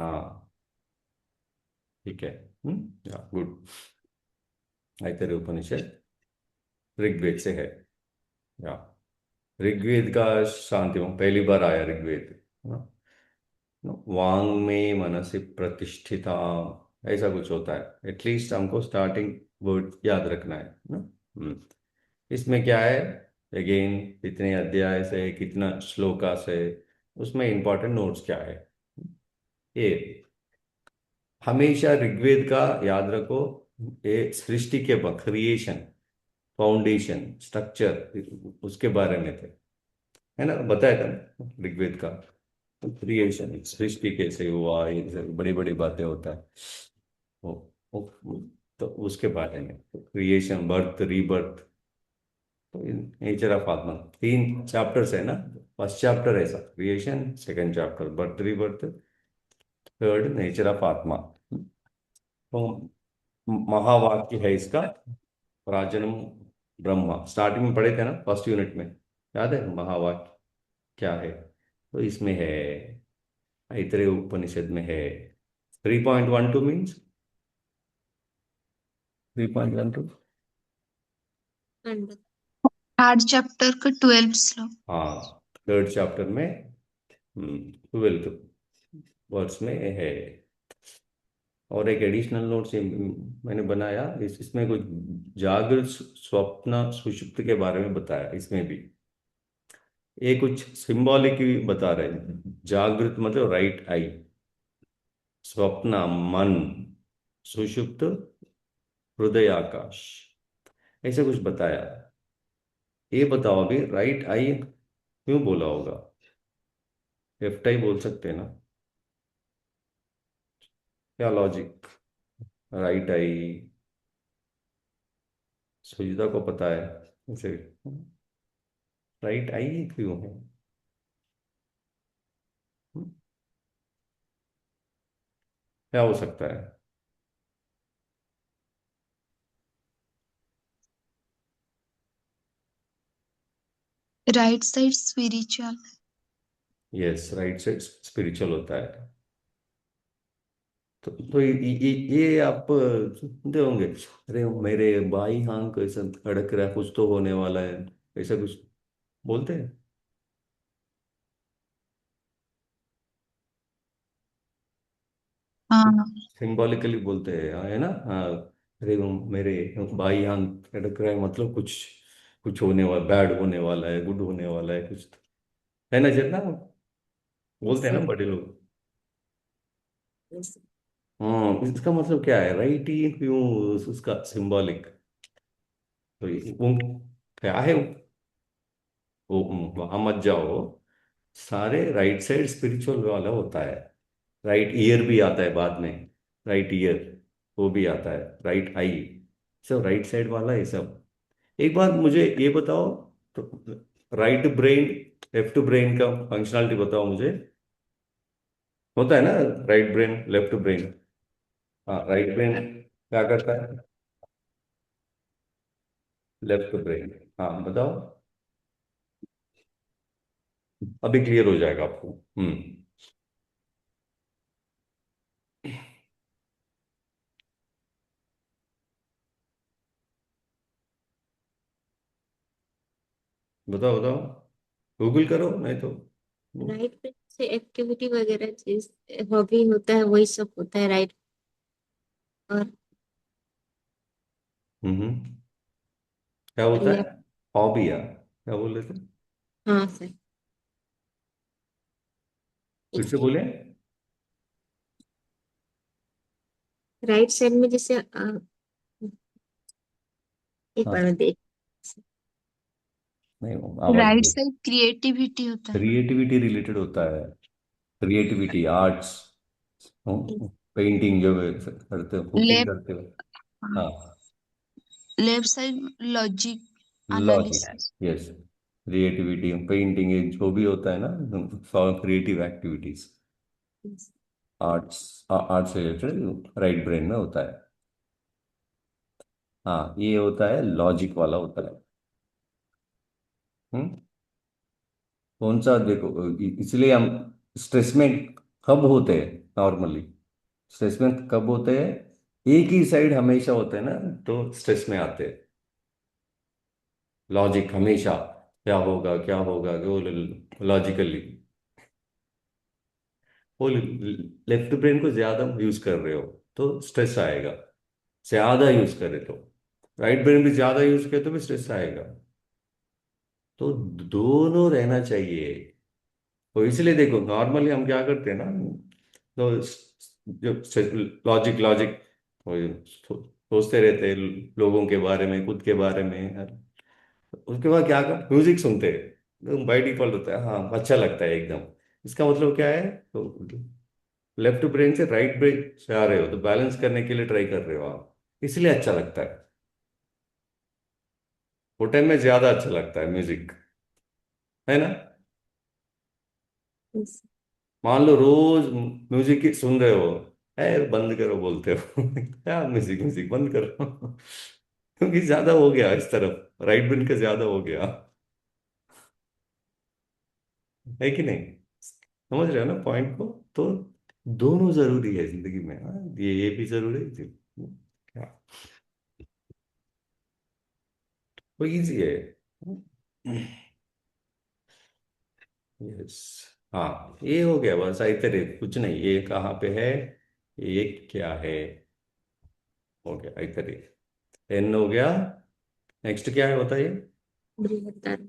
हाँ ठीक है। या गुड। ऐतरेय उपनिषद ऋग्वेद से है। या ऋग्वेद का शांति में पहली बार आया ऋग्वेद ना। वांग में मनसि प्रतिष्ठिता, ऐसा कुछ होता है। एटलीस्ट हमको स्टार्टिंग वर्ड याद रखना है ना। इसमें क्या है, अगेन कितने अध्याय से कितना श्लोका से, उसमें इंपॉर्टेंट नोट्स क्या है ये हमेशा ऋग्वेद का याद रखो। ये सृष्टि के क्रिएशन, फाउंडेशन, स्ट्रक्चर उसके बारे में थे, है ना, बताया था ना ऋग्वेद का। क्रिएशन, सृष्टि कैसे हुआ, ये बड़ी बड़ी बातें होता है वो, तो उसके बारे में क्रिएशन, बर्थ, रीबर्थ, तो नेचर ऑफ आत्मा। तीन चैप्टर्स है ना। फर्स्ट चैप्टर है creation, second chapter birth rebirth, third nature of आत्मा। तो महावाक्य है इसका, प्राचीनम ब्रह्मा, स्टार्टिंग में पढ़े थे ना फर्स्ट यूनिट में, याद है महावाक्य क्या है। तो इसमें है, ऐतरेय उपनिषद में है 3.12 मीन्स 3.12। थर्ड चैप्टर का 12 श्लोक। हाँ थर्ड चैप्टर में 12th वर्स में है। और एक एडिशनल नोट से मैंने बनाया, इसमें कुछ जागृत, स्वप्न, सुषुप्त के बारे में बताया इसमें भी। ये कुछ सिंबॉलिक भी बता रहे हैं। जागृत मतलब राइट आई, स्वप्न मन, सुषुप्त हृदय आकाश, ऐसे कुछ बताया। ये बताओ अभी राइट आई क्यों बोला होगा, लेफ्ट आई बोल सकते हैं ना, क्या लॉजिक। राइट आई सुजिता को पता है उसे, राइट आई क्यों है। क्या हो सकता है। Right side spiritual. Yes, right side spiritual होता है। तो ये आप सुनते होंगे, अरे मेरे बाई हाथ कैसा अड़क रहा है, कुछ तो होने वाला है, ऐसा कुछ बोलते हैं। हाँ। सिंबॉलिकली बोलते हैं है ना। हाँ, अरे वो मेरे बाई हाथ अड़क रहा है, मतलब कुछ कुछ होने वाला, बैड होने वाला है, गुड होने वाला है कुछ, है ना जितना बोलते हैं ना बड़े लोग। हाँ इसका मतलब क्या है, राइट ही क्यों, उसका सिंबॉलिक। तो वो क्या है वो, वहां मत जाओ। सारे राइट साइड स्पिरिचुअल वाला होता है। राइट ईयर भी आता है बाद में, राइट ईयर वो भी आता है, राइट आई, सब राइट साइड वाला है सब। एक बात मुझे ये बताओ, तो राइट ब्रेन लेफ्ट ब्रेन का फंक्शनलिटी बताओ मुझे। होता है ना राइट ब्रेन लेफ्ट ब्रेन। हाँ राइट ब्रेन क्या करता है, लेफ्ट ब्रेन। हाँ बताओ, अभी क्लियर हो जाएगा आपको। बताओ बताओ, गूगल करो नहीं तो। राइट पे से एक्टिविटी वगैरह चीज, हॉबी होता है, वही सब होता है राइट। और हम्म क्या होता है, लेफ्ट। हॉबी या क्या बोल रहे थे, हाँ सर। फिर एक से बोले। राइट साइड में जैसे एक बार हाँ में देख। नहीं आवाज, राइट साइड क्रिएटिविटी होता है। क्रिएटिविटी रिलेटेड होता है, क्रिएटिविटी आर्ट्स, पेंटिंग जो करते हो, कुकिंग लेफ्ट। करते हो। हाँ left side logic logic, analysis. Yes, creativity painting ये जो भी होता है ना, क्रिएटिव एक्टिविटीज, आर्ट्स, आर्ट से रिलेटेड राइट ब्रेन में होता है। हाँ ये होता है लॉजिक वाला होता है। हम्म कौन सा देखो, इसलिए हम स्ट्रेस में कब होते हैं, नॉर्मली। स्ट्रेस में कब होते हैं? एक ही साइड हमेशा होते हैं ना, तो स्ट्रेस में आते हैं। लॉजिक हमेशा, क्या होगा क्या होगा, वो लॉजिकली, वो लेफ्ट ब्रेन को ज्यादा यूज कर रहे हो तो स्ट्रेस आएगा। ज्यादा यूज करे तो, राइट ब्रेन भी ज्यादा यूज करे तो भी स्ट्रेस आएगा। तो दोनों रहना चाहिए। तो इसलिए देखो, नॉर्मली हम क्या करते हैं ना, तो जो लॉजिक लॉजिक सोचते रहते हैं लोगों के बारे में, खुद के बारे में। उसके बाद क्या कर, म्यूजिक सुनते हैं, तो बाई डिफॉल्ट होता है, हाँ अच्छा लगता है एकदम। इसका मतलब क्या है? तो लेफ्ट ब्रेन से राइट ब्रेन से आ रहे हो, तो बैलेंस करने के लिए ट्राई कर रहे हो आप, इसलिए अच्छा लगता है। वो टाइम में ज्यादा अच्छा लगता है म्यूजिक, है ना? Yes. मान लो रोज म्यूजिक ही सुन रहे हो, है बंद करो बोलते हो क्या म्यूजिक, म्यूजिक बंद करो क्योंकि ज्यादा हो गया इस तरफ, राइट ब्रेन का ज्यादा हो गया, है कि नहीं? समझ रहे हो ना पॉइंट को? तो दोनों जरूरी है जिंदगी में, हाँ, ये भी जरूरी है क्या, वो इजी है। यस। हाँ, ये हो गया बस, आई तेरे कुछ नहीं, ये कहाँ पे है, ये क्या है, हो गया आई तेरे, एन हो गया। नेक्स्ट क्या है बताइए? बृहत्तर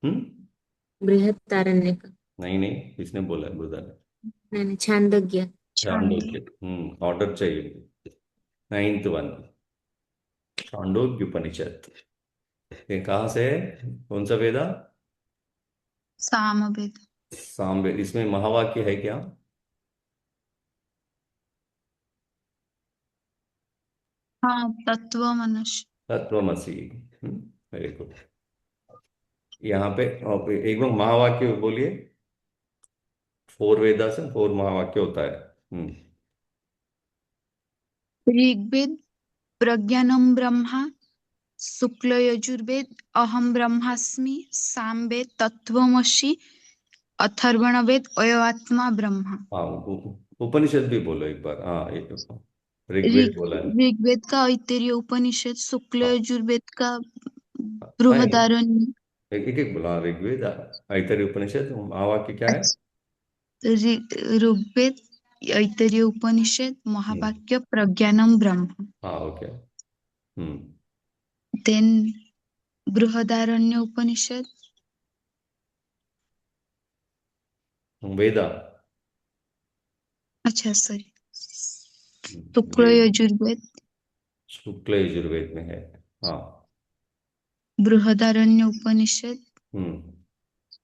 हम्म। बृहत्तारण्य का। नहीं नहीं, किसने बोला है बुधा ने? नहीं छांदोग्य। चांदोग्य, छांदोग्य। ऑर्डर चाहिए मुझे। नाइन्थ वन, चांदोग्य उपनिषद। ये कहाँ से है? कौन सा वेदा? सामवेद। सामवेद। इसमें महावाक्य है क्या? हाँ, तत्व मनुष्य। तत्वमसि। Very good. यहाँ पे एक बार महावाक्य बोलिए। फोर वेदा से फोर महावाक्य होता है। हम्म। ऋग्वेद प्रज्ञानम ब्रह्मा, शुक्ल यजुर्वेद अहम ब्रह्मास्मि, सामवेद तत्वमसि, अथर्वण वेद अयवात्मा ब्रह्मा। हाँ, उपनिषद भी बोलो एक बार, हाँ ये तो ऋग्वेद ऋग बोला है। ऋग्वेद का ऐतरेय उपनिषद, शुक्ल हाँ यजुर्वेद का हाँ, बृहदारण्य। एक एक बोला, हाँ, ऋग्वेद, ऐतरेय उपनिषद, महावाक्य क्या है? अच्छा, ऋग्वेद ऐतरेय उपनिषद, हम्म। महावाक्य प्रज्ञानम ब्रह्म। हाँ ओके। हम्म। देन बृहदारण्य उपनिषद। वेदा। अच्छा सॉरी, शुक्ल वेद यजुर्वेद। शुक्ल यजुर्वेद में है। हाँ। बृहदारण्य उपनिषद, हम्म।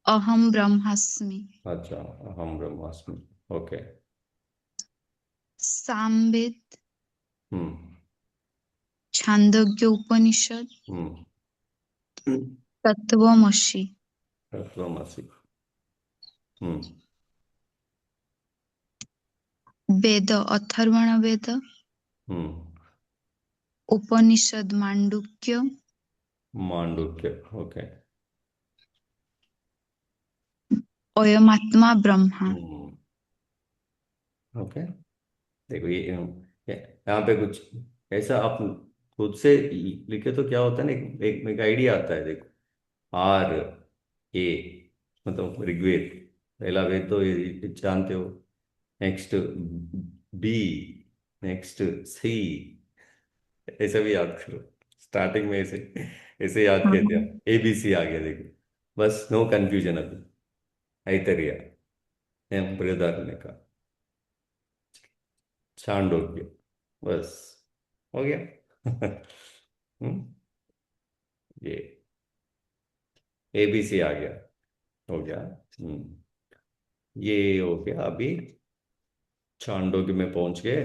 अहम ब्रह्मास्मि। अच्छा, हम ब्रह्मास्मि। ओके। सामवेद, हम्म। छांदोग्य उपनिषद, हम्म। तत्वमसि। तत्वमसि। हम्म। वेद अथर्वण वेद, हम्म। उपनिषद मांडुक्य, मांडुक्य। ओके। अयमात्मा ब्रह्मा। हम्म। ओके। देखो यहाँ पे कुछ ऐसा आप खुद से लिखे तो क्या होता है ना, एक आइडिया आता है, देखो। आर, ए, मतलब ऋग्वेद, पहला वेद तो ये जानते हो। नेक्स्ट बी, नेक्स्ट सी, ऐसा भी याद करो। स्टार्टिंग में ऐसे ऐसे याद किए थे, हाँ, ए बी सी आ गया देखो। बस नो कंफ्यूजन अभी। ऐतरेय, बृहदारण्य का, छांदोग्य, बस हो गया ये ए बी सी आ गया, हो गया। हम्म। ये हो गया अभी, छांदोग्य में पहुंच गए।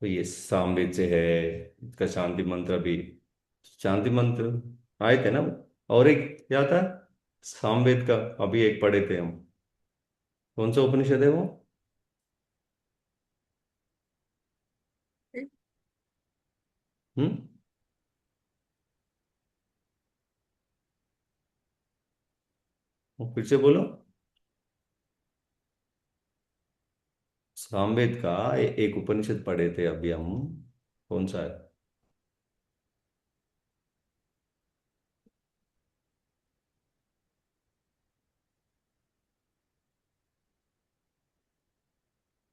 तो ये सामवेद से है, इसका शांति मंत्र भी, शांति मंत्र आए थे ना। और एक क्या था सामवेद का, अभी एक पढ़े थे हम, कौन सा उपनिषद है वो? हम्म। वो फिर से बोलो। सामवेद का एक उपनिषद पढ़े थे अभी हम, कौन सा है?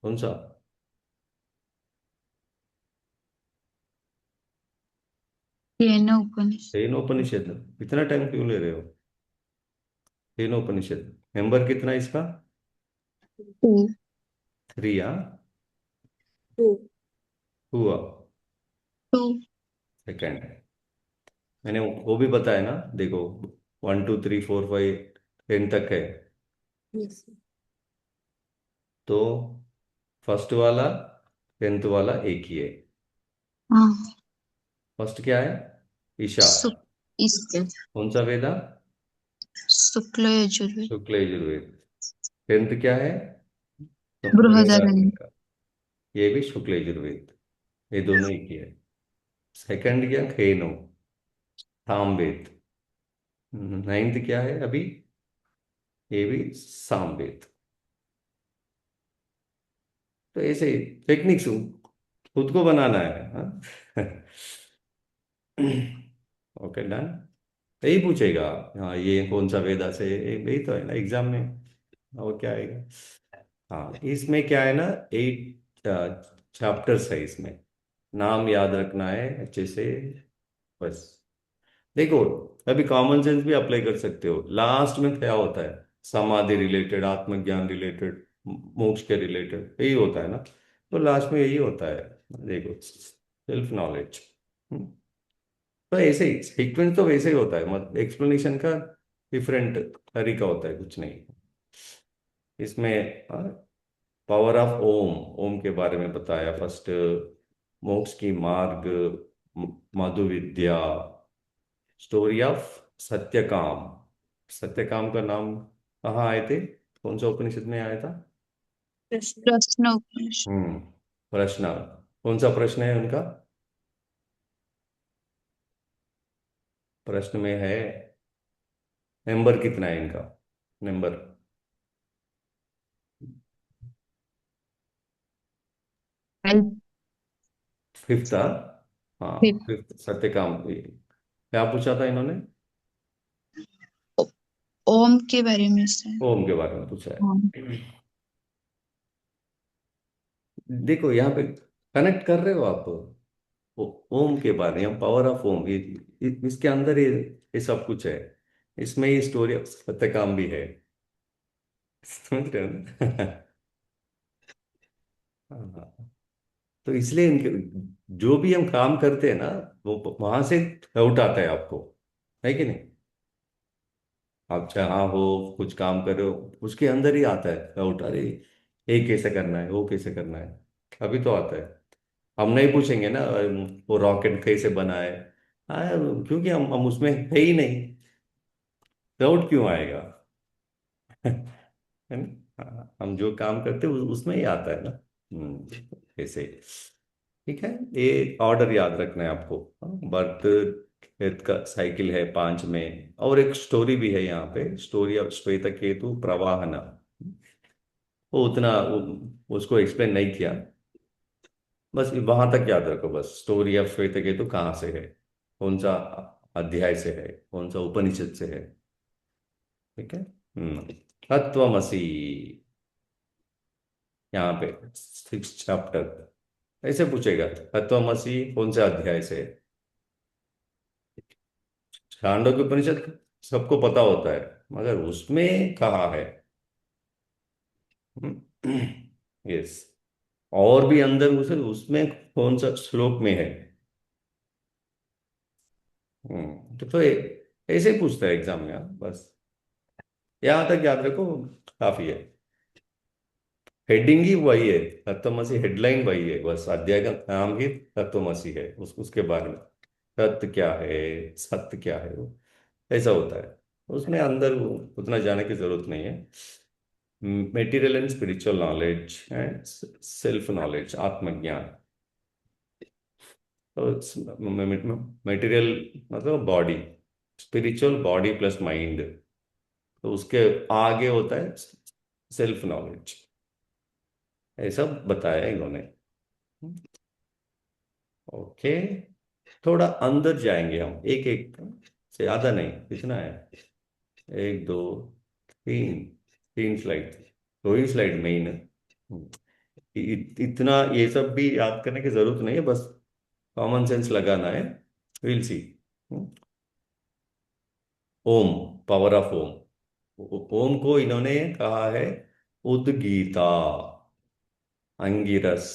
कौन सा? केन उपनिषद। तीन उपनिषद। इतना टाइम क्यों ले रहे हो? तीन उपनिषद, नंबर कितना है इसका? टू। 3, हाँ। टू। हुआ टू। सेकंड। मैंने वो भी बताया ना, देखो 1 2 3 4 5 10 तक है। यस। तो फर्स्ट वाला 10th वाला एक ही है। हाँ। फर्स्ट क्या है? ईशा। शुक इस ठीक है। कौन सा वेदा? शुक्ल यजुर्वेद। शुक्ल यजुर्वेद। 10th क्या है? तो बृहदारण्य। बृहदारण्यक। ये भी शुक्ल यजुर्वेद। ये दोनों एक ही है। सेकंड क्या? खेनो, सामवेद। 9th क्या है अभी? ये भी सामवेद। तो ऐसे टेक्निक्स खुद को बनाना है, हाँ? Okay, done. यही पूछेगा। हाँ, ये कौन सा वेदा से, यही तो है ना एग्जाम में। और क्या आएगा? हाँ, इसमें क्या है ना, 8 चैप्टर्स है इसमें। नाम याद रखना है अच्छे से, बस। देखो, अभी कॉमन सेंस भी अप्लाई कर सकते हो। लास्ट में क्या होता है? समाधि रिलेटेड, आत्मज्ञान रिलेटेड, मोक्ष के रिलेटेड यही होता है ना। तो लास्ट में यही होता है, देखो, सेल्फ नॉलेज। तो ऐसे ही सीक्वेंस तो वैसे ही होता है, मतलब एक्सप्लेनेशन का डिफरेंट तरीका होता है, कुछ नहीं इसमें। पावर ऑफ ओम, ओम के बारे में बताया फर्स्ट। मोक्ष की मार्ग, मधु विद्या, स्टोरी ऑफ सत्यकाम। सत्यकाम का नाम कहाँ आए थे? कौन सा उपनिषद में आया था? प्रश्न। प्रश्न उपनिषद। हम्म। प्रश्न। कौन सा प्रश्न है उनका? प्रश्न में है, नंबर कितना है इनका? Number five. फिफ्थ। हाँ, फिफ्थ सत्यकाम। क्या पूछा था इन्होंने? ओम के बारे में से। ओम के बारे में पूछा हाँ। है। देखो यहाँ पे कनेक्ट कर रहे हो आप? ओम के बारे में, पावर ऑफ ओम, इसके अंदर ये सब कुछ है। इसमें ये स्टोरी ऑफ सत्यकाम भी है। समझ रहे हो ना? हाँ, तो इसलिए इनके जो भी हम काम करते हैं ना, वो वहां से डाउट आता है आपको, है कि नहीं? आप जहाँ हो, कुछ काम कर रहे हो, उसके अंदर ही आता है डाउट, अरे ये कैसे करना है, वो कैसे करना है, अभी तो आता है। हम नहीं पूछेंगे ना, वो रॉकेट कैसे बना है। हाँ, क्योंकि हम उसमें है ही नहीं, डाउट क्यों आएगा? है ना? हाँ, हम जो काम करते हैं उसमें ही आता है ना। ऐसे ही। ठीक है, ये ऑर्डर याद रखना है आपको। बर्थ, डेथ का साइकिल है 5 में, और एक स्टोरी भी है यहाँ पे, स्टोरी ऑफ श्वेत केतु प्रवाहना। वो उतना उसको एक्सप्लेन नहीं किया, बस वहां तक याद रखो। बस स्टोरी ऑफ श्वेत केतु कहाँ से है, कौन सा अध्याय से है, कौन सा उपनिषद से है। ठीक है। तत्वमसी, यहाँ पे 6 चैप्टर। ऐसे पूछेगा, तत्वमसी कौन से अध्याय से है? छांदोग्य उपनिषद सबको पता होता है, मगर उसमें कहाँ है? यस। और भी अंदर उसे उसमें कौन सा श्लोक में है? तो ऐसे ही पूछता है एग्जाम में, बस यहाँ तक याद रखो, काफी है। हेडिंग ही वही है, तत्वमसी हेडलाइन वही है, बस अध्याय का नाम ही तत्वमसी है। उसके बारे में तत्व क्या है, सत्य क्या है, वो ऐसा होता है। उसमें अंदर उतना जाने की जरूरत नहीं है। Material and spiritual knowledge and self knowledge, आत्मज्ञान। तो मेटीरियल मतलब body, spiritual body plus mind. तो उसके आगे होता है सेल्फ नॉलेज। ऐसा बताया इन्होंने। ओके, थोड़ा अंदर जाएंगे हम, एक एक से, ज्यादा नहीं, कितना है, एक दो तीन, तीन स्लाइड, दो ही स्लाइड में ही ना। इतना ये सब भी याद करने की जरूरत नहीं है, बस कॉमन सेंस लगाना है। Will see. Om, power of Om. Om को इन्होंने कहा है उद्गीता, अंगिरस,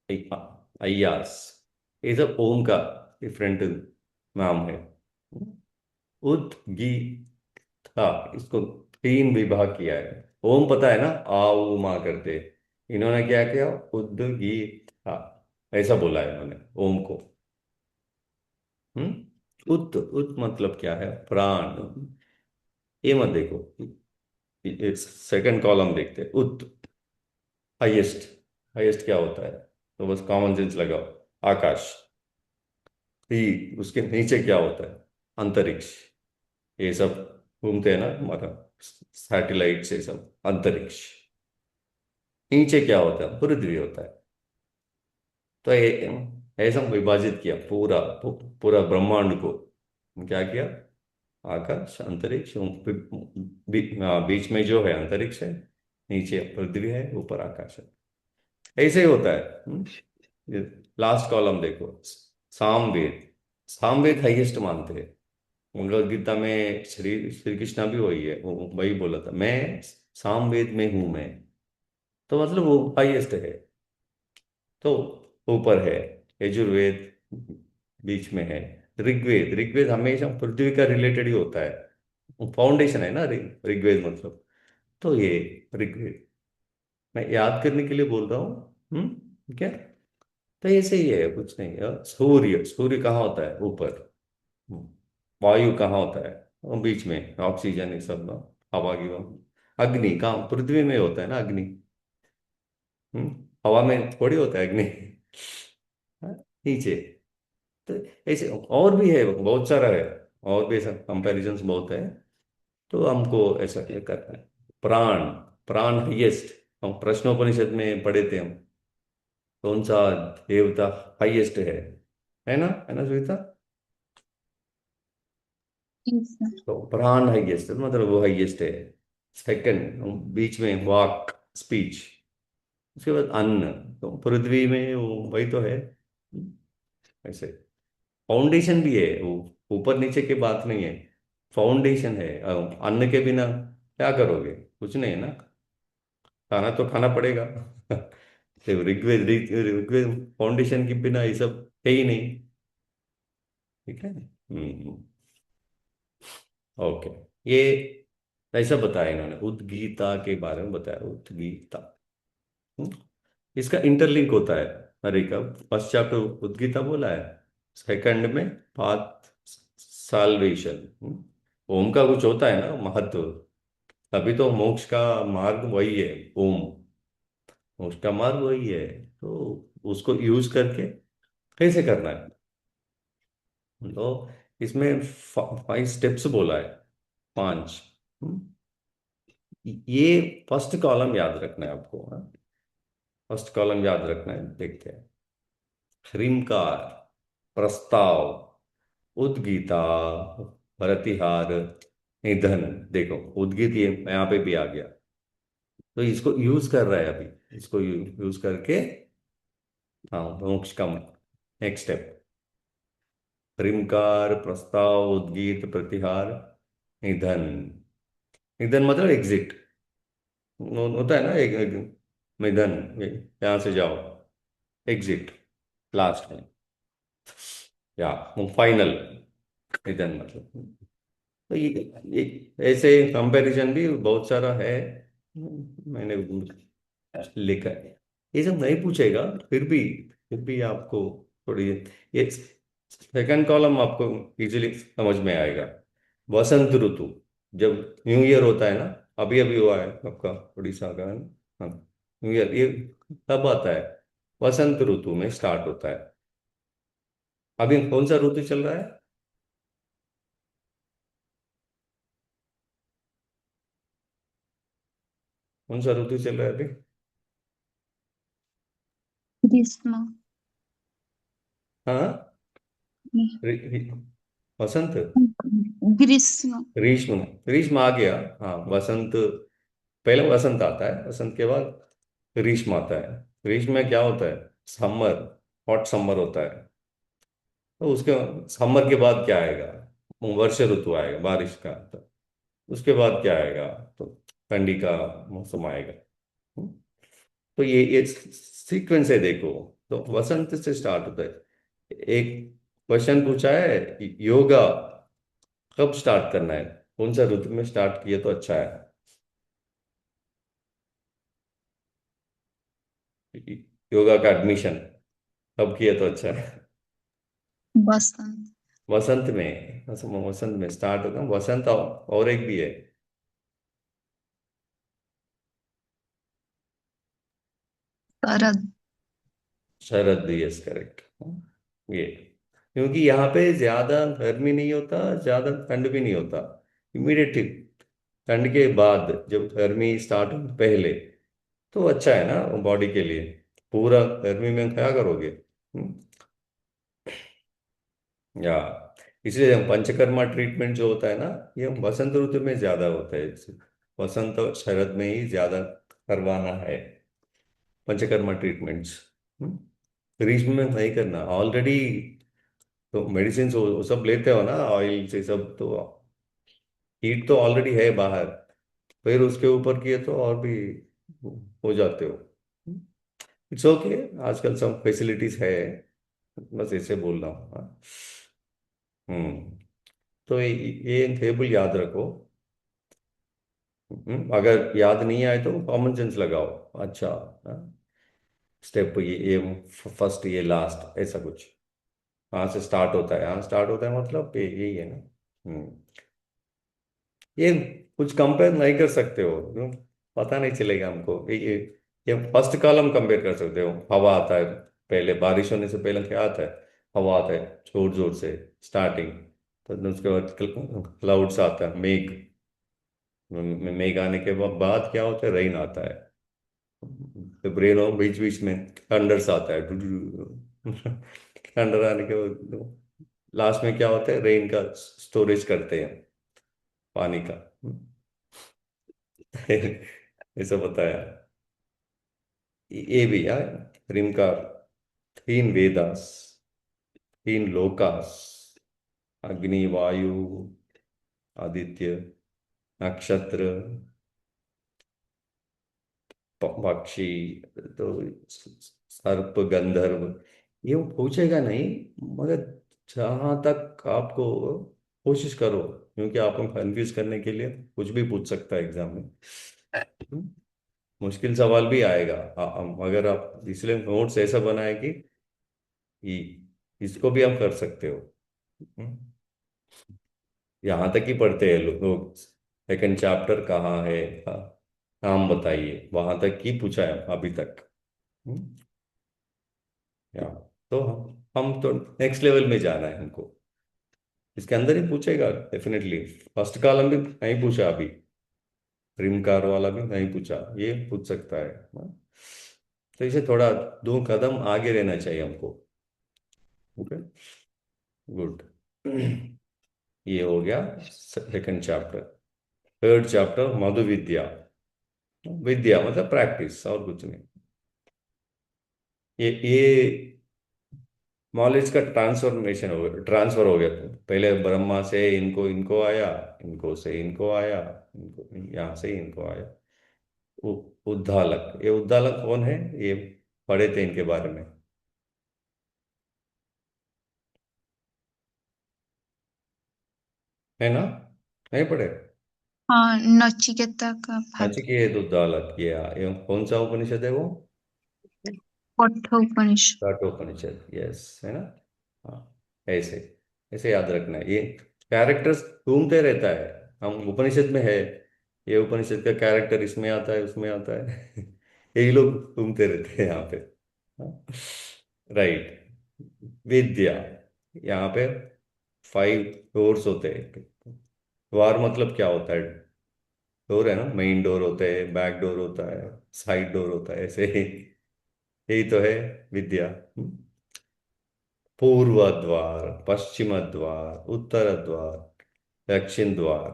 अय्यास, ये सब ओम का डिफरेंट नाम है। उद्गीता, इसको तीन विभाग किया है। ओम पता है ना, आ उ मा करते, इन्होंने क्या किया, उद्गीता ऐसा बोला है इन्होंने ओम को। उत उत मतलब क्या है, प्राण। ये मत देखो, सेकंड कॉलम देखते हैं, उत, हाईएस्ट। हाईएस्ट क्या होता है, तो बस कॉमन सेंस लगाओ, आकाश। ही, उसके नीचे क्या होता है, अंतरिक्ष। ये सब घूमते हैं ना हमारा, सैटेलाइट से सब, अंतरिक्ष। नीचे क्या होता है, पृथ्वी होता है। तो ऐसा विभाजित किया पूरा, पूरा ब्रह्मांड को। क्या किया, आकाश, अंतरिक्ष, बीच में जो है अंतरिक्ष है, नीचे पृथ्वी है, ऊपर आकाश है। ऐसे ही होता है। लास्ट कॉलम देखो, सामवेद। सामवेद हाईएस्ट मानते हैं। भगवद गीता में श्री श्री कृष्णा भी वही है, वही बोला था, मैं सामवेद में हूं मैं। तो मतलब वो हाईएस्ट है। तो ऊपर है यजुर्वेद, बीच में है ऋग्वेद। ऋग्वेद हमेशा पृथ्वी का रिलेटेड ही होता है, फाउंडेशन है ना ऋग्वेद मतलब। तो ये ऋग्वेद मैं याद करने के लिए बोल रहा हूँ। क्या, तो ऐसे ही है, कुछ नहीं। सूर्य, सूर्य कहाँ होता है, ऊपर। हम्म, वायु कहाँ होता है, वो बीच में, ऑक्सीजन ये सब ना, हवा की वो। अग्नि कहाँ, पृथ्वी में होता है ना अग्नि। हवा में थोड़ी होता है अग्नि। हाँ, नीचे। तो ऐसे और भी है, बहुत सारा है, और भी ऐसा कंपैरिजन्स बहुत है। तो हमको ऐसा क्या करना है, प्राण, प्राण हाइएस्ट। हम प्रश्नोपनिषद में पढ़े थे हम, कौन सा देवता हाईएस्ट है ना श्वेता। Yes, sir. तो प्राण हाईएस्ट मतलब वो हाईएस्ट है। सेकंड, बीच में वाक, स्पीच। उसके बाद अन्न, तो पृथ्वी में वो वही तो है। ऐसे फाउंडेशन भी है वो, ऊपर नीचे की बात नहीं है, फाउंडेशन है। अन्न के बिना क्या करोगे, कुछ नहीं है ना, खाना तो खाना पड़ेगा। तो ऋग्वेद, ऋग्वेद फाउंडेशन के बिना ये सब है ही नहीं। ठीक है। ओके, ये ऐसा बताया इन्होंने, उद्गीता के बारे में बताया, उद्गीता। हम्म, इसका इंटरलिंक होता है। हरे का फर्स्ट चैप्टर उद्गीता बोला है, सेकंड में पाथ साल्वेशन। ओम का कुछ होता है ना महत्व, तभी तो मोक्ष का मार्ग वही है। ओम, मोक्ष का मार्ग वही है। तो उसको यूज करके कैसे करना है, तो इसमें 5 स्टेप्स बोला है, 5। ये फर्स्ट कॉलम याद रखना है आपको। फर्स्ट कॉलम याद रखना है, देखते हैं। ह्रीमकार, प्रस्ताव, उद्गीता, प्रतिहार, निधन। देखो उद्गीत ये यहाँ पे भी आ गया, तो इसको यूज कर रहा है अभी, इसको यूज करके। हाँ, मोक्ष का नेक्स्ट स्टेप, ह्रीमकार, प्रस्ताव, उद्गीत, प्रतिहार, निधन। निधन मतलब एग्जिट, होता है ना एक निधन, यहाँ से जाओ, एग्जिट, लास्ट में, या फाइनल निधन मतलब। तो ये ऐसे कंपैरिजन भी बहुत सारा है, मैंने लिखा है। ये सब नहीं पूछेगा, फिर भी आपको थोड़ी, ये सेकंड कॉलम आपको इजीली समझ में आएगा। वसंत ऋतु, जब न्यू ईयर होता है ना, अभी अभी हुआ है आपका उड़ीसा का, है ना। हाँ, न्यू ईयर ये कब आता है, वसंत ऋतु में स्टार्ट होता है। अभी कौन सा ऋतु चल रहा है, कौन सा ऋतु चल रहा है अभी, ग्रीष्म हाँ, वसंत, ग्रीष्म ग्रीष्म, ग्रीष्म आ गया। हाँ, वसंत, पहले वसंत आता है, वसंत के बाद ग्रीष्म आता है। ग्रीष्म में क्या होता है? समर, हॉट समर होता है। तो उसके समर के बाद क्या आएगा? वर्ष ऋतु आएगा, बारिश का। तो उसके बाद क्या आएगा? तो ठंडी का मौसम आएगा। हम्म। तो ये सीक्वेंस है, देखो। तो वसंत से स्टार्ट होता है। एक क्वेश्चन पूछा है, योगा कब स्टार्ट करना है, कौन सा ऋतु में स्टार्ट किया तो अच्छा है? योगा का एडमिशन कब किया तो अच्छा है? बसंत वसंत में, वसंत में स्टार्ट होगा। वसंत और एक भी है, शरद शरद, यस करेक्ट। ये क्योंकि यहाँ पे ज्यादा गर्मी नहीं होता, ज्यादा ठंड भी नहीं होता। इमीडिएट ठंड के बाद जब गर्मी स्टार्ट हो पहले, तो अच्छा है ना बॉडी के लिए। पूरा गर्मी में क्या करोगे? हम्म, या इसलिए हम पंचकर्मा ट्रीटमेंट जो होता है ना, ये हम वसंत ऋतु में ज्यादा होता है। वसंत और शरद में ही ज्यादा करवाना है पंचकर्मा ट्रीटमेंट्स। ग्रीष्म में नहीं करना ऑलरेडी। तो मेडिसिन वो सब लेते हो ना, ऑयल से सब, तो हीट तो ऑलरेडी है बाहर, फिर उसके ऊपर किए तो और भी हो जाते हो। इट्स ओके, आजकल सब फैसिलिटीज है, बस ऐसे बोल रहा हूँ। हाँ। हम्म। तो ये टेबल याद रखो। अगर याद नहीं आए तो कॉमन सेंस लगाओ। अच्छा, स्टेप ये फर्स्ट, ये लास्ट, ऐसा कुछ। कहाँ से स्टार्ट होता है, यहाँ स्टार्ट होता है, मतलब यही है ना। ये कुछ कंपेयर नहीं कर सकते हो, पता नहीं चलेगा हमको। ये फर्स्ट कॉलम कंपेयर कर सकते हो। हवा आता है, पहले बारिश होने से पहले क्या आता है? हवा आता है, जोर जोर से, स्टार्टिंग। तो उसके बाद क्लाउड्स आता है, मेघ। मेघ आने के बाद क्या होता है? रेन आता है। तो रेन हो, बीच बीच में थंडर्स आता है। थंडर आने के बाद लास्ट में क्या होता है? रेन का स्टोरेज करते हैं, पानी का। ऐसा बताया। ये भी यार, रिमकार, तीन वेदास, तीन लोकास, अग्नि, वायु, आदित्य, नक्षत्र, पक्षी, तो सर्प, गंधर्व, ये वो पूछेगा नहीं। मगर जहां तक आपको, कोशिश करो, क्योंकि आपको कंफ्यूज करने के लिए कुछ भी पूछ सकता है एग्जाम में। मुश्किल सवाल भी आएगा। अगर आप इसलिए नोट्स ऐसा बनाए कि इसको भी हम कर सकते हो। हम्म, यहाँ तक ही पढ़ते हैं लोग। सेकंड चैप्टर कहाँ है, नाम बताइए, वहां तक ही पूछा है अभी तक। हम्म, या तो हम तो नेक्स्ट लेवल में जाना है हमको। इसके अंदर ही पूछेगा डेफिनेटली। फर्स्ट कॉलम भी नहीं पूछा अभी, रिम कार वाला भी नहीं पूछा, ये पूछ सकता है। हाँ? तो इसे थोड़ा दो कदम आगे रहना चाहिए हमको। Okay, good. ये हो गया सेकंड चैप्टर। थर्ड चैप्टर, मधु विद्या। विद्या मतलब प्रैक्टिस, और कुछ नहीं। ये नॉलेज का ट्रांसफॉर्मेशन हो गया, ट्रांसफर हो गया। पहले ब्रह्मा से इनको इनको आया, इनको से इनको आया, इनको यहाँ से इनको आया। उद्दालक, ये उद्दालक कौन है? ये पढ़े थे इनके बारे में, है ना? नहीं पढ़े? हाँ नचिकेता का भाग नचिकेत, उद्दालक, ये कौन सा उपनिषद है वो? कठोपनिषद काठोपनिषद, यस, है ना? हाँ, ऐसे ऐसे याद रखना है। ये कैरेक्टर्स घूमते रहता है, हम उपनिषद में है, ये उपनिषद का कैरेक्टर इसमें आता है, उसमें आता है। यही लोग घूमते रहते हैं यहाँ पे। राइट। विद्या, यहाँ पे 5 डोर्स होते हैं। द्वार मतलब क्या होता है? डोर है ना, मेन डोर होते हैं, बैक डोर होता है, साइड डोर होता है, ऐसे ही। यही तो है विद्या। पूर्व द्वार, पश्चिम द्वार, उत्तर द्वार, दक्षिण द्वार,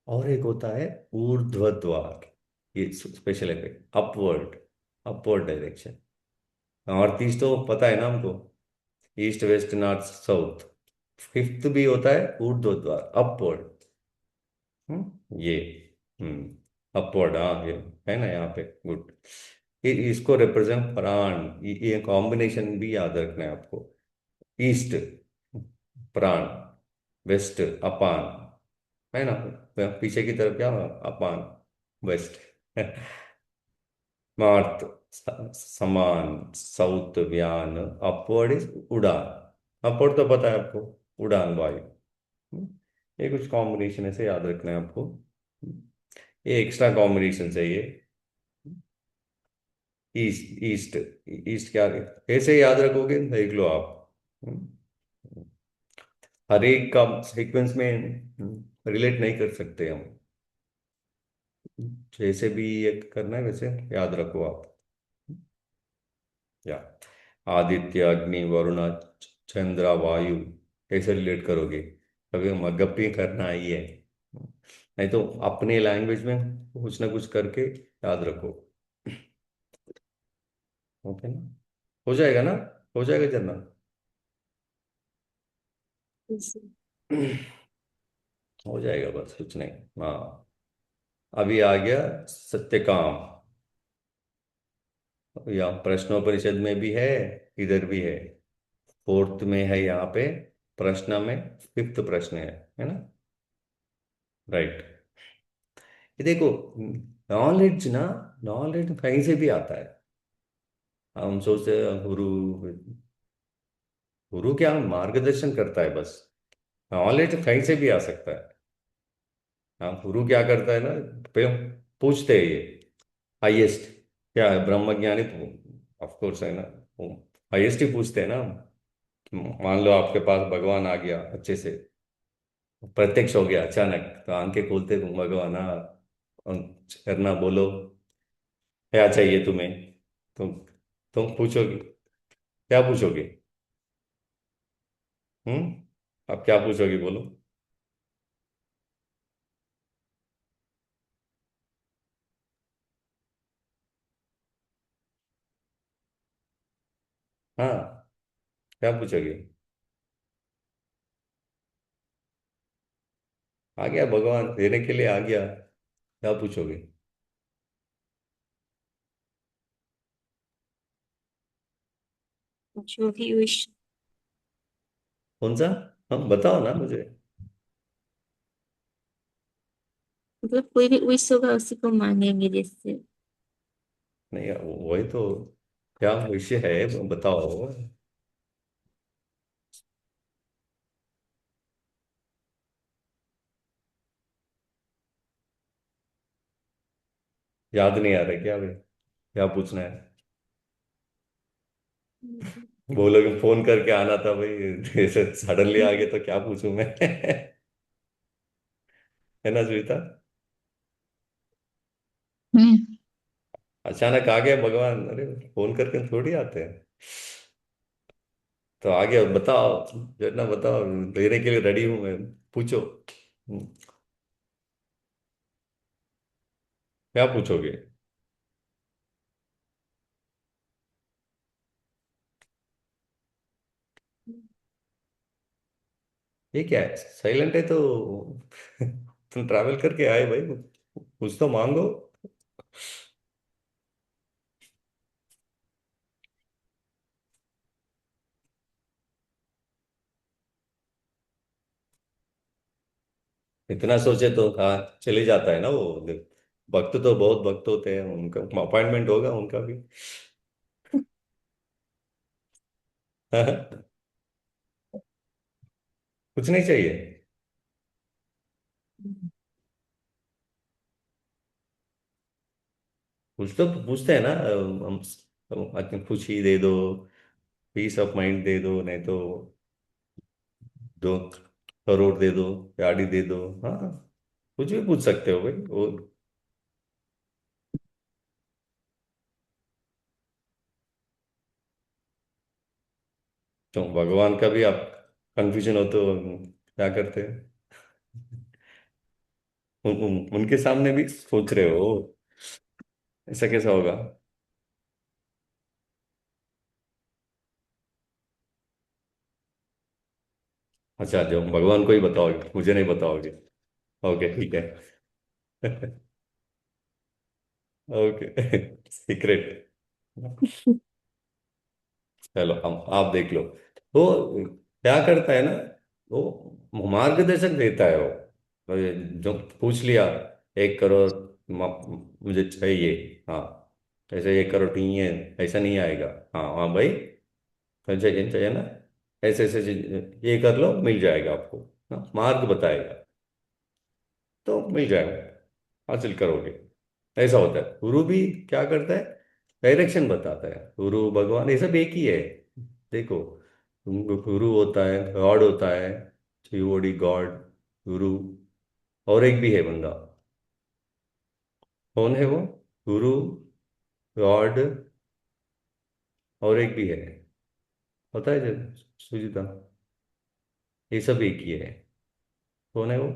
और एक होता है ऊर्ध्व द्वार। ये स्पेशल है, upward, upward direction. North east तो पता है ना हमको, east west north south. Fifth भी होता है ऊर्ध्व द्वार, अपवर्ड। ये अपवर्ड, हाँ ये है ना यहाँ पे, गुड। इसको रिप्रेजेंट प्राण, ये कॉम्बिनेशन भी याद रखना है आपको। ईस्ट प्राण, वेस्ट अपान, है ना। पीछे की तरफ क्या, अपान, वेस्ट। नॉर्थ समान, साउथ व्यान, अपवर्ड इज उड़ान। अपवर्ड तो पता है आपको, उड़ान वायु। ये कुछ कॉम्बिनेशन ऐसे याद रखना है आपको। ये एक्स्ट्रा कॉम्बिनेशन है ये। ईस्ट ईस्ट, ईस्ट क्या, ऐसे याद रखोगे देख लो आप। हर एक का सीक्वेंस में रिलेट नहीं कर सकते हम। जैसे भी ये करना है वैसे याद रखो आप। या आदित्य, अग्नि, वरुण, चंद्र, वायु, कैसे रिलेट करोगे? कभी मगप्पी करना ही है, नहीं तो अपने लैंग्वेज में कुछ ना कुछ करके याद रखो। ओके ना, हो जाएगा ना, हो जाएगा जन्नत। जैसे हो जाएगा, बस कुछ नहीं। हाँ, अभी आ गया सत्यकाम। या प्रश्नोपनिषद में भी है, इधर भी है। फोर्थ में है यहाँ पे, प्रश्न में फिफ्थ प्रश्न है ना। राइट। ये देखो, नॉलेज ना, नॉलेज कहीं से भी आता है। हम सोचते हैं गुरु, गुरु क्या मार्गदर्शन करता है बस। नॉलेज कहीं से भी आ सकता है। हाँ, गुरु क्या करता है ना, पे पूछते हैं ये हाईएस्ट क्या है, ब्रह्मज्ञानी तो ऑफ कोर्स है ना, हाईएस्ट ही पूछते हैं ना। मान लो आपके पास भगवान आ गया, अच्छे से प्रत्यक्ष हो गया अचानक, तो आंखें खोलते तुम भगवान, हाँ करना बोलो, क्या चाहिए तुम्हें? तुम पूछोगे, क्या पूछोगे? आप क्या पूछोगे बोलो? हाँ, क्या पूछोगे? आ गया भगवान देने के लिए आ गया, क्या पूछोगे? जो भी विश, कौन सा? हम बताओ ना मुझे। मतलब कोई भी विश होगा उसी को मांगेंगे जैसे। नहीं, वही तो, क्या विषय है बताओ। याद नहीं आ रहा क्या भाई, क्या पूछना है? बोलोगे फोन करके आना था भाई, ऐसे सडनली आ गए तो क्या पूछूं मैं? है ना श्वेता? हम्म। अचानक आ गए भगवान, अरे फोन करके थोड़ी आते हैं। तो आ गया, बताओ, जितना बताओ, देने के लिए रेडी हूं मैं, पूछो। क्या पूछोगे? ये क्या है, साइलेंट है तो? तुम ट्रैवल करके आए भाई, कुछ तो मांगो। इतना सोचे तो हाँ चले जाता है ना वो। भक्त तो बहुत भक्त होते हैं, उनका अपॉइंटमेंट होगा उनका भी। कुछ नहीं चाहिए? कुछ तो पूछते हैं ना हम खुशी दे दो, पीस ऑफ माइंड दे दो, नहीं तो 2 करोड़ दे दो, गाड़ी दे दो। हाँ, कुछ भी पूछ सकते हो भाई वो। तो भगवान का भी आप कंफ्यूजन हो तो क्या करते हैं? उनके सामने भी सोच रहे हो, ऐसा कैसा होगा? अच्छा, जो भगवान को ही बताओगे, मुझे नहीं बताओगे? ओके, ठीक है। Okay, secret. चलो, हम आप देख लो। वो क्या करता है ना, वो मार्गदर्शन देता है वो। तो जो पूछ लिया, 1 करोड़ मुझे चाहिए, हाँ, ऐसे 1 करोड़ नहीं है, ऐसा नहीं आएगा। हाँ हाँ भाई, चाहिए चाहिए ना, ऐसे ऐसे ये कर लो, मिल जाएगा आपको। हाँ, मार्ग बताएगा तो मिल जाएगा, हासिल करोगे। ऐसा होता है। गुरु भी क्या करता है, डायरेक्शन बताता है। गुरु भगवान ये सब एक ही है। देखो, गुरु होता है, गॉड होता है, जीओडी गॉड, गुरु। और एक भी है बंदा, कौन है वो? गुरु, गॉड, और एक भी है, पता है सुजीता? ये सब एक ही है। कौन है वो?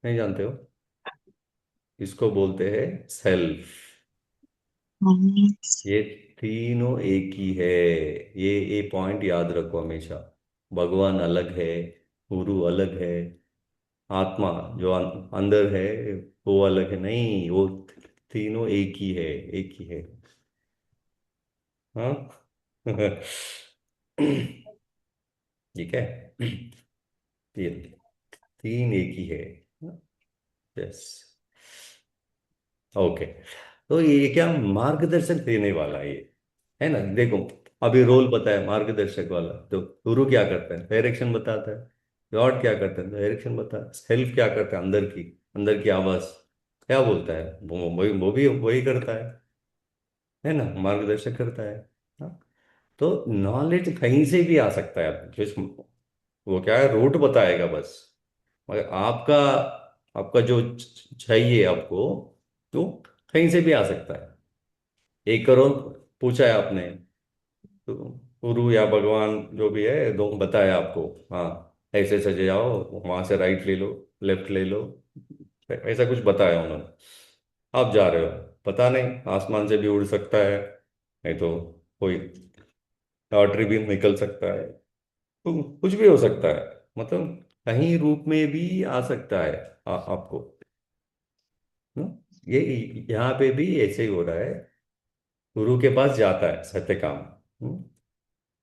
नहीं जानते हो? इसको बोलते हैं सेल्फ। हम्म, ये तीनों एक ही है। ये पॉइंट याद रखो हमेशा। भगवान अलग है, गुरु अलग है, आत्मा जो अंदर है वो अलग है, नहीं, वो तीनों एक ही है, एक ही है। हाँ। ठीक है। ये तीन एक ही है। यस। ओके। तो ये क्या मार्गदर्शन देने वाला है ना? देखो, अभी रोल पता है मार्गदर्शक वाला, तो गुरु क्या करता है, डायरेक्शन बताता है। गॉड क्या करता है, डायरेक्शन बताता है। सेल्फ क्या करता है, अंदर की आवाज क्या बोलता है, वो भी वही करता है ना, मार्गदर्शक करता है। हाँ? तो नॉलेज कहीं से भी आ सकता है, वो क्या है, रूट बताएगा बस। मगर आपका आपका जो चाहिए आपको, तो कहीं से भी आ सकता है। 1 करोड़ पूछा है आपने, तो गुरु या भगवान जो भी है, दो बताया आपको, हाँ, ऐसे सजे जाओ, वहां से राइट ले लो, लेफ्ट ले लो, ऐसा कुछ बताया उन्होंने। आप जा रहे हो, पता नहीं, आसमान से भी उड़ सकता है, नहीं तो कोई लॉटरी भी निकल सकता है, तो कुछ भी हो सकता है। मतलब कहीं रूप में भी आ सकता है आपको। हम्म? ये यहाँ पे भी ऐसे ही हो रहा है। गुरु के पास जाता है सत्यकाम। हम्म?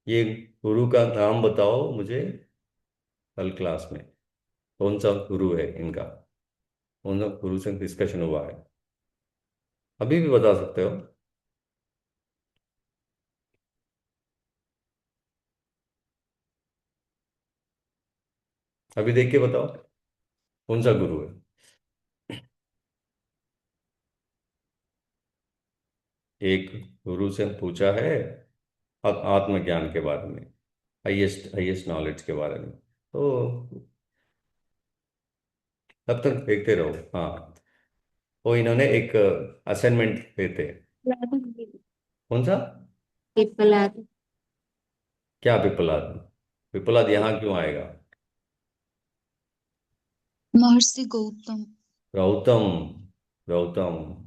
ये गुरु का नाम बताओ मुझे, कल क्लास में कौन सा गुरु है इनका, कौन सा गुरु से डिस्कशन हुआ है, अभी भी बता सकते हो? अभी देख के बताओ, कौन सा गुरु है? एक गुरु से पूछा है आत्मज्ञान के बारे में, हाईएस्ट हाईएस्ट नॉलेज के बारे में, तो तब तक देखते रहो। हाँ, वो इन्होंने एक असाइनमेंट देते हैं। कौन सा? पिपलाद। क्या पिपलाद? पिपलाद यहाँ क्यों आएगा? महर्षि गौतम। गौतम, गौतम,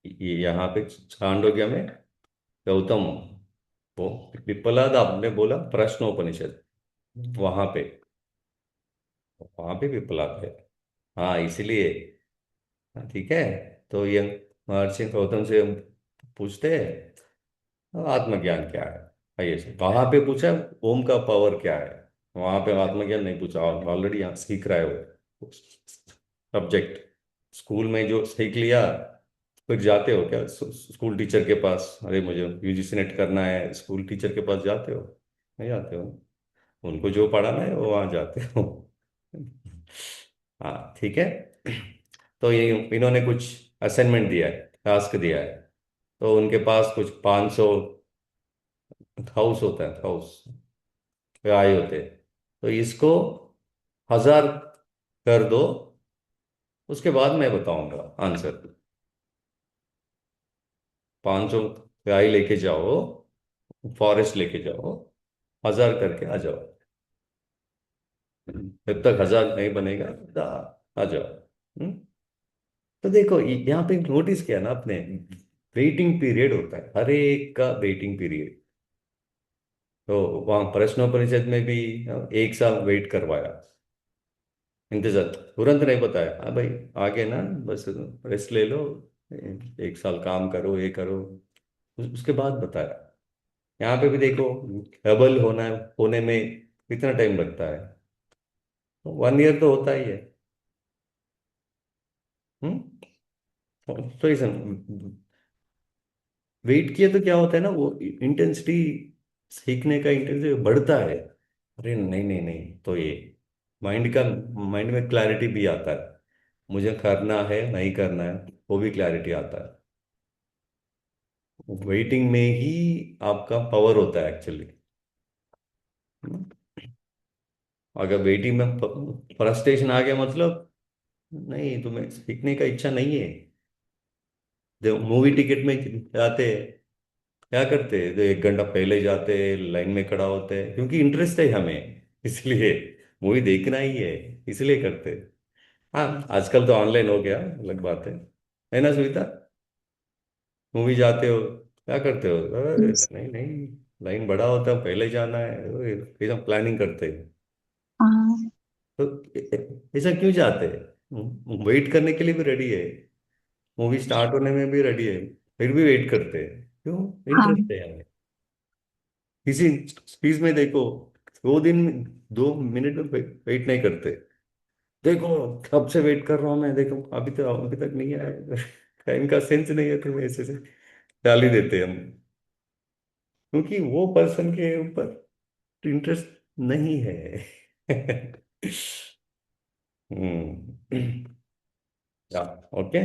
ये यहाँ पे छांदोग्य में गौतम, वो पिपलाद आपने बोला प्रश्नोपनिषद, वहां पे, वहां पे पिपलाद है। हाँ, इसलिए। हाँ, ठीक है। तो ये महर्षि गौतम से पूछते हैं आत्मज्ञान क्या है, ये से वहां पे पूछा ओम का पावर क्या है, वहां पे आत्मज्ञान नहीं पूछा। ऑलरेडी यहाँ सीख रहा है वो सब्जेक्ट, स्कूल में जो सीख लिया। फिर जाते हो क्या स्कूल टीचर के पास, अरे मुझे यूजीसी नेट करना है, स्कूल टीचर के पास जाते हो? नहीं जाते हो। उनको जो पढ़ाना है वो वहां जाते हो। हाँ, ठीक है। तो ये इन्होंने कुछ असाइनमेंट दिया है, टास्क दिया है, तो उनके पास कुछ 500 हाउस होता है, हाउस आए होते हैं, तो इसको 1000 कर दो, उसके बाद मैं बताऊंगा आंसर। 500 गाय लेके जाओ, फॉरेस्ट लेके जाओ, 1000 करके आ जाओ। जब तक 1000 नहीं बनेगा आ जाओ। हम्म? तो देखो यहाँ पे नोटिस किया ना आपने, वेटिंग पीरियड होता है, हर एक का वेटिंग पीरियड। तो वहां प्रश्नोपनिषद में भी 1 साल वेट करवाया, इंतजार, तुरंत नहीं बताया, हाँ भाई आगे ना, बस रेस्ट ले लो, 1 साल काम करो, ये करो, उसके बाद बताया। यहाँ पे भी देखो, डबल होने में कितना टाइम लगता है, 1 ईयर तो होता ही है। तो इसे वेट किया तो क्या होता है ना, वो इंटेंसिटी, सीखने का इंटेंसिटी बढ़ता है। अरे नहीं नहीं नहीं, तो ये माइंड में क्लैरिटी भी आता है, मुझे करना है नहीं करना है, वो भी क्लैरिटी आता है। वेटिंग में ही आपका पावर होता है एक्चुअली। अगर वेटिंग में फ्रस्ट्रेशन आ गया, मतलब नहीं, तुम्हें सीखने का इच्छा नहीं है। जब मूवी टिकट में जाते हैं, क्या करते हैं, तो 1 घंटा पहले जाते हैं, लाइन में खड़ा होते हैं, क्योंकि इंटरेस्ट है हमें, इसलिए मूवी देखना ही है, इसलिए करते हैं। हाँ, आजकल तो ऑनलाइन हो गया, अलग बात है ना सुनीता? मूवी जाते हो, क्या करते हो, अरे Yes. नहीं नहीं, लाइन बड़ा होता है, पहले जाना है, एकदम प्लानिंग करते हैं। हाँ तो ऐसा क्यों जाते हैं, वेट करने के लिए भी रेडी है, मूवी स्टार्ट होने में भी रेडी है, फिर भी वेट करते हैं, क्यों? हाँ इंटरेस्ट है हमें। किसी चीज में देखो, 2 दिन 2 मिनट में वेट नहीं करते। देखो, कब से वेट कर रहा हूँ मैं, देखो अभी तक नहीं आया। टाइम का सेंस नहीं है, तो ऐसे से डाल ही देते हैं हम, क्योंकि वो पर्सन के ऊपर इंटरेस्ट नहीं है। हम्म। ओके,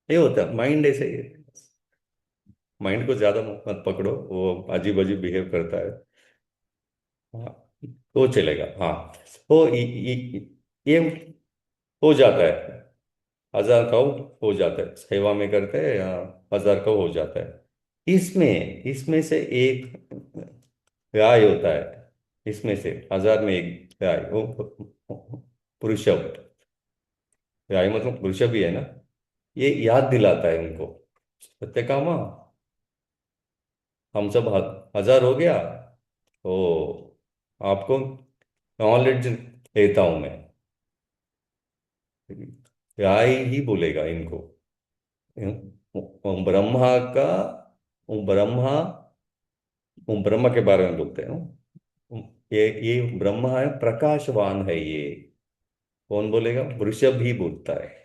ये होता है, माइंड ऐसे ही है। माइंड को ज्यादा मत पकड़ो, वो अजीब अजीब बिहेव करता है। हाँ, तो चलेगा। हाँ, तो ये हो जाता है, 1000 का हो जाता है, सेवा में करते हैं, या 1000 का हो जाता है। इसमें इसमें से एक गाय होता है, इसमें से 1000 में एक गाय, वो पुरुषव, गाय मतलब पुरुषव भी है ना, ये याद दिलाता है उनको, सत्यकामा, हम सब 1000 हो गया, तो आपको नॉलेज देता हूं मैं। गाय ही बोलेगा इनको, ब्रह्मा का, ब्रह्मा, ब्रह्मा के बारे में बोलते हैं। ये ब्रह्मा है, प्रकाशवान है ये, कौन बोलेगा? वृषभ ही बोलता है।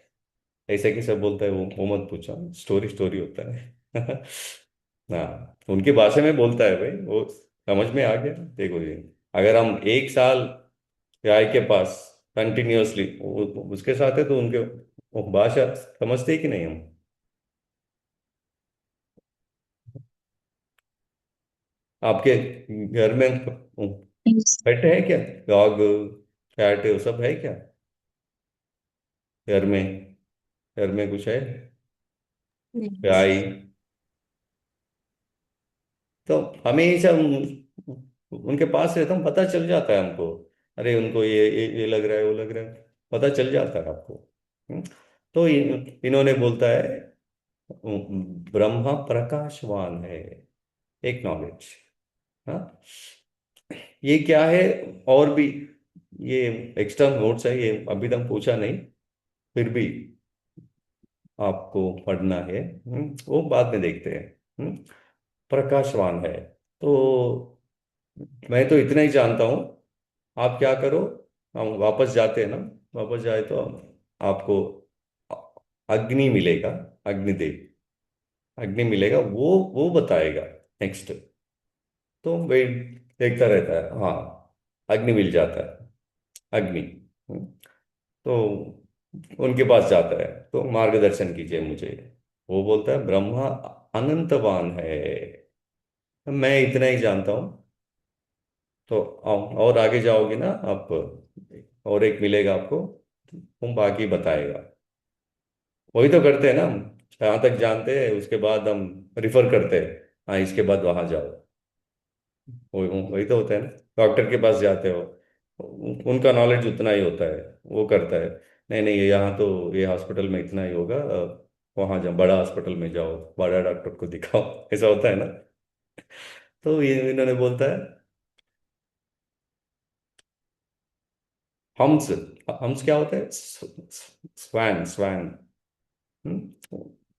ऐसे कैसे बोलता है वो मत पूछो, स्टोरी स्टोरी होता है। हाँ, उनकी भाषा में बोलता है भाई, वो समझ में आ गया। देखो जी, अगर हम 1 साल गाय के पास कंटिन्यूअसली उसके साथ है, तो उनके वो भाषा समझते ही कि नहीं हम? आपके घर में yes. पेट है क्या? डॉग, कैट, वो सब है क्या घर में? घर में कुछ है? नहीं। गाय? तो हमेशा उनके पास रहता हूँ, पता चल जाता है हमको। अरे उनको ये लग रहा है, वो लग रहा है, पता चल जाता है आपको। हम्म? तो इन्होंने बोलता है, ब्रह्मा प्रकाशवान है, एक नॉलेज। हाँ, ये क्या है? और भी ये एक्स्ट्रा नोट्स है, ये अभी तक पूछा नहीं, फिर भी आपको पढ़ना है। वो बाद में देखते हैं। प्रकाशवान है, तो मैं तो इतना ही जानता हूँ। आप क्या करो, हम वापस जाते हैं ना, वापस जाए तो आपको अग्नि मिलेगा, अग्निदेव, अग्नि मिलेगा, वो बताएगा नेक्स्ट। तो भाई देखता रहता है, हाँ, अग्नि मिल जाता है, अग्नि। तो उनके पास जाता है, तो मार्गदर्शन कीजिए मुझे। वो बोलता है ब्रह्मा अनंतवान है, मैं इतना ही जानता हूँ। तो और आगे जाओगे ना आप, और एक मिलेगा आपको, वो बाकी बताएगा। वही तो करते हैं ना हम, यहाँ तक जानते हैं, उसके बाद हम रिफर करते हैं, हाँ इसके बाद वहां जाओ। वही तो होता है ना, डॉक्टर के पास जाते हो, उनका नॉलेज उतना ही होता है, वो करता है, नहीं नहीं यहाँ तो ये हॉस्पिटल में इतना ही होगा, वहां जाओ, बड़ा हॉस्पिटल में जाओ, बड़ा डॉक्टर को दिखाओ, ऐसा होता है ना। तो ये इन्होंने बोलता है हम्स। हम्स क्या होता है? Swan swan.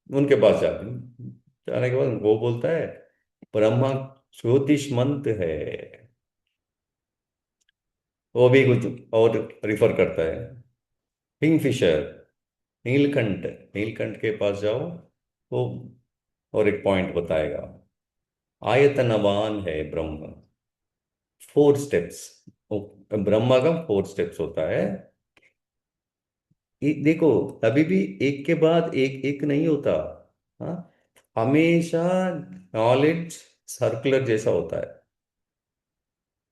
उनके पास जाते हैं, जाने के बाद वो बोलता है ब्रह्मा ज्योतिषमंत है, वो भी कुछ और रिफर करता है, किंगफिशर, नीलकंठ, नीलकंठ के पास जाओ, वो और एक पॉइंट बताएगा, आयतनवान है ब्रह्म, 4 स्टेप्स, ब्रह्मा का 4 स्टेप्स होता है। देखो, अभी भी एक के बाद एक एक नहीं होता, हाँ, हमेशा नॉलेज सर्कुलर जैसा होता है,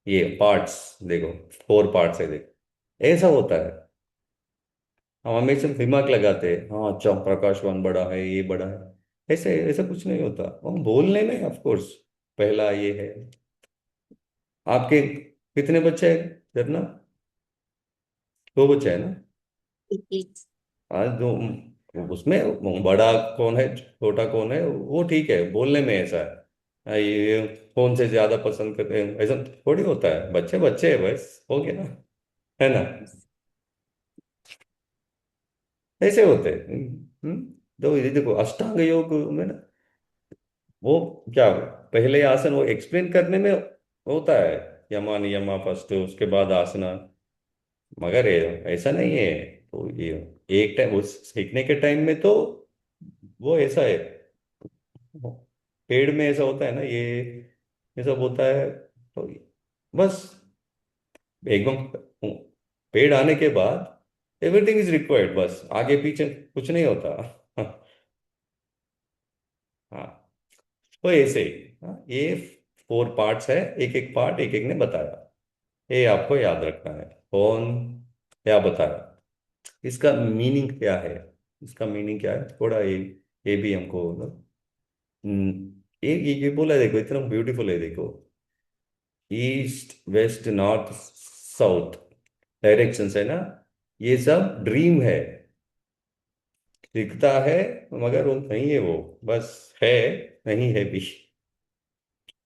ये पार्ट्स देखो, 4 पार्ट्स है देखो, ऐसा होता है। हम हमेशा दिमाग लगाते हैं, हाँ अच्छा प्रकाशवान बड़ा है, ये बड़ा है, ऐसे ऐसा कुछ नहीं होता, हम बोलने में ऑफ कोर्स पहला ये है। आपके कितने बच्चे हैं झरना? 2 बच्चे हैं ना? एक आज दो, उसमें बड़ा कौन है छोटा कौन है वो ठीक है, बोलने में ऐसा है, ये फोन से ज्यादा पसंद करते हैं, ऐसा थोड़ी होता है, बच्चे बच्चे है बस, हो गया, है ना? ऐसे होते हैं। तो ये देखो अष्टांग योग में ना, वो क्या, पहले आसन वो एक्सप्लेन करने में होता है, यमा नियमा फर्स्ट, उसके बाद आसना, मगर ऐसा नहीं है। तो ये एक टाइम उस सीखने के टाइम में तो वो ऐसा है, पेड़ में ऐसा होता है ना, ये सब होता है, तो बस एकदम पेड़ आने के बाद एवरीथिंग इज रिक्वायर्ड, बस आगे पीछे कुछ नहीं होता। हाँ, तो ऐसे ही, हाँ, ये 4 पार्ट्स है, एक एक पार्ट एक एक ने बताया, ये आपको याद रखना है, कौन क्या बताया, इसका मीनिंग क्या है, इसका मीनिंग क्या है, थोड़ा ये भी हमको मतलब, ये बोला है देखो, इतना ब्यूटीफुल है देखो, east west north south direction है ना, ये सब ड्रीम है, दिखता है मगर वो नहीं है, वो बस है, नहीं है भी,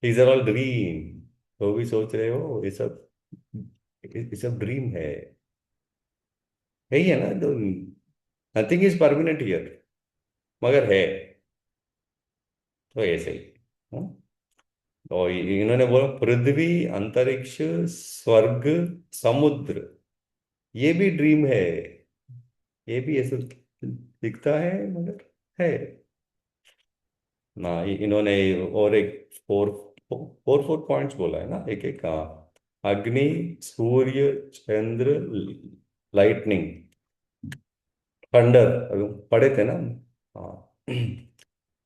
these are all ड्रीम, तो भी सोच रहे हो ये सब ड्रीम है ही है ना, तो नथिंग इज परमानेंट हियर, मगर है, तो ऐसे ही, हाँ? तो इन्होंने बोला पृथ्वी, अंतरिक्ष, स्वर्ग, समुद्र, ये भी ड्रीम है, ये भी ऐसे दिखता है मगर है ना। इन्होंने और एक फोर फोर फोर पॉइंट्स बोला है ना, एक एक का, अग्नि, सूर्य, चंद्र, लाइटनिंग, थंडर, पढ़े थे ना हम? हाँ।